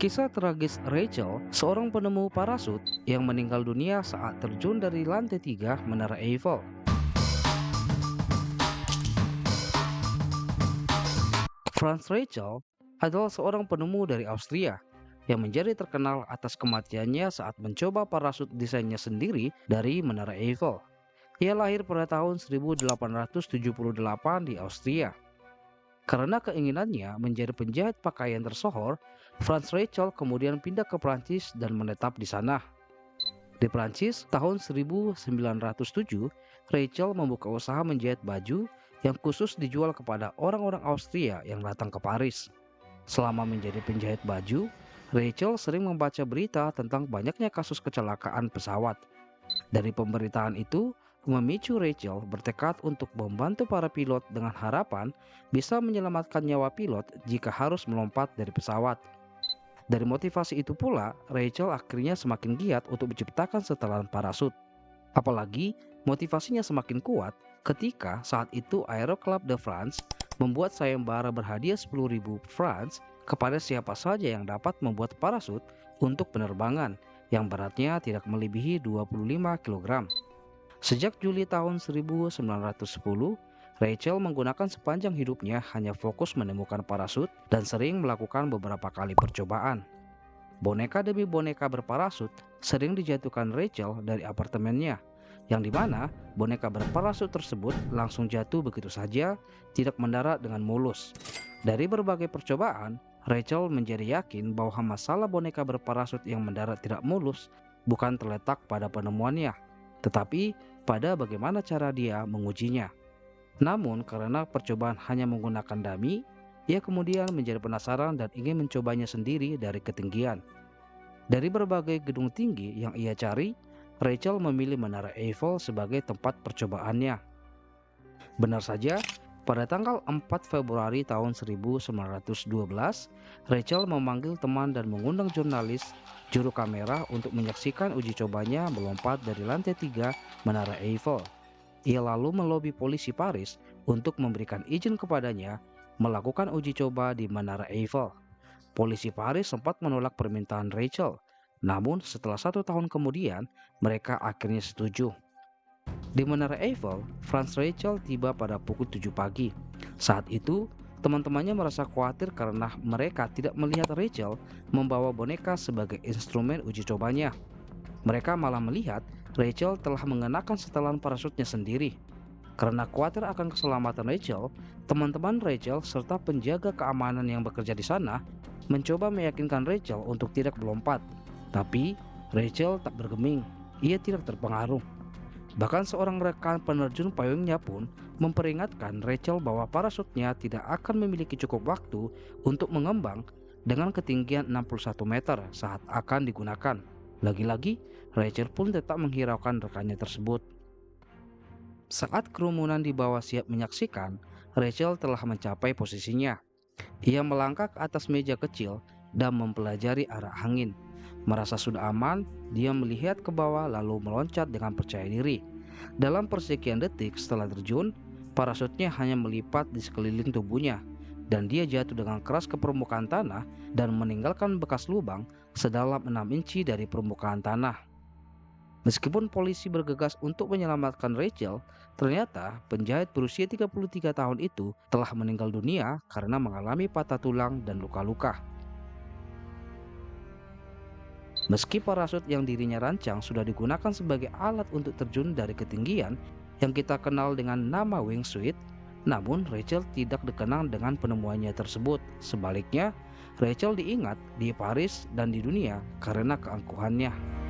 Kisah tragis Rachel, seorang penemu parasut yang meninggal dunia saat terjun dari lantai 3 Menara Eiffel. Franz Rachel adalah seorang penemu dari Austria yang menjadi terkenal atas kematiannya saat mencoba parasut desainnya sendiri dari Menara Eiffel. Ia lahir pada tahun 1878 di Austria. Karena keinginannya menjadi penjahit pakaian tersohor, Franz Rachel kemudian pindah ke Prancis dan menetap di sana. Di Prancis, tahun 1907, Rachel membuka usaha menjahit baju yang khusus dijual kepada orang-orang Austria yang datang ke Paris. Selama menjadi penjahit baju, Rachel sering membaca berita tentang banyaknya kasus kecelakaan pesawat. Dari pemberitaan itu, memicu Rachel bertekad untuk membantu para pilot dengan harapan bisa menyelamatkan nyawa pilot jika harus melompat dari pesawat. Dari motivasi itu pula, Rachel akhirnya semakin giat untuk menciptakan setelan parasut. Apalagi motivasinya semakin kuat ketika saat itu Aero Club de France membuat sayembara berhadiah 10.000 francs kepada siapa saja yang dapat membuat parasut untuk penerbangan yang beratnya tidak melebihi 25 kg. Sejak Juli tahun 1910, Rachel menggunakan sepanjang hidupnya hanya fokus menemukan parasut dan sering melakukan beberapa kali percobaan. Boneka demi boneka berparasut sering dijatuhkan Rachel dari apartemennya, yang dimana boneka berparasut tersebut langsung jatuh begitu saja, tidak mendarat dengan mulus. Dari berbagai percobaan, Rachel menjadi yakin bahwa masalah boneka berparasut yang mendarat tidak mulus bukan terletak pada penemuannya, tetapi pada bagaimana cara dia mengujinya. Namun karena percobaan hanya menggunakan dummy, ia kemudian menjadi penasaran dan ingin mencobanya sendiri dari ketinggian. Dari berbagai gedung tinggi yang ia cari, Rachel memilih Menara Eiffel sebagai tempat percobaannya. Benar saja, pada tanggal 4 Februari tahun 1912, Rachel memanggil teman dan mengundang jurnalis juru kamera untuk menyaksikan uji cobanya melompat dari lantai 3 Menara Eiffel. Ia lalu melobi polisi Paris untuk memberikan izin kepadanya melakukan uji coba di Menara Eiffel. Polisi Paris sempat menolak permintaan Rachel, namun setelah 1 tahun kemudian mereka akhirnya setuju. Di Menara Eiffel, Franz Rachel tiba pada pukul 7 pagi. Saat itu, teman-temannya merasa khawatir karena mereka tidak melihat Rachel membawa boneka sebagai instrumen uji cobanya. Mereka malah melihat Rachel telah mengenakan setelan parasutnya sendiri. Karena khawatir akan keselamatan Rachel, teman-teman Rachel serta penjaga keamanan yang bekerja di sana mencoba meyakinkan Rachel untuk tidak melompat. Tapi Rachel tak bergeming, ia tidak terpengaruh. Bahkan seorang rekan penerjun payungnya pun memperingatkan Rachel bahwa parasutnya tidak akan memiliki cukup waktu untuk mengembang dengan ketinggian 61 meter saat akan digunakan. Lagi-lagi, Rachel pun tetap menghiraukan rekannya tersebut. Saat kerumunan di bawah siap menyaksikan, Rachel telah mencapai posisinya. Ia melangkah ke atas meja kecil dan mempelajari arah angin. Merasa sudah aman, dia melihat ke bawah lalu meloncat dengan percaya diri. Dalam persekian detik setelah terjun, parasutnya hanya melipat di sekeliling tubuhnya, dan dia jatuh dengan keras ke permukaan tanah dan meninggalkan bekas lubang sedalam 6 inci dari permukaan tanah. Meskipun polisi bergegas untuk menyelamatkan Rachel, ternyata penjahit berusia 33 tahun itu telah meninggal dunia karena mengalami patah tulang dan luka-luka. Meski parasut yang dirinya rancang sudah digunakan sebagai alat untuk terjun dari ketinggian yang kita kenal dengan nama wingsuit, namun Rachel tidak dikenang dengan penemuannya tersebut. Sebaliknya, Rachel diingat di Paris dan di dunia karena keangkuhannya.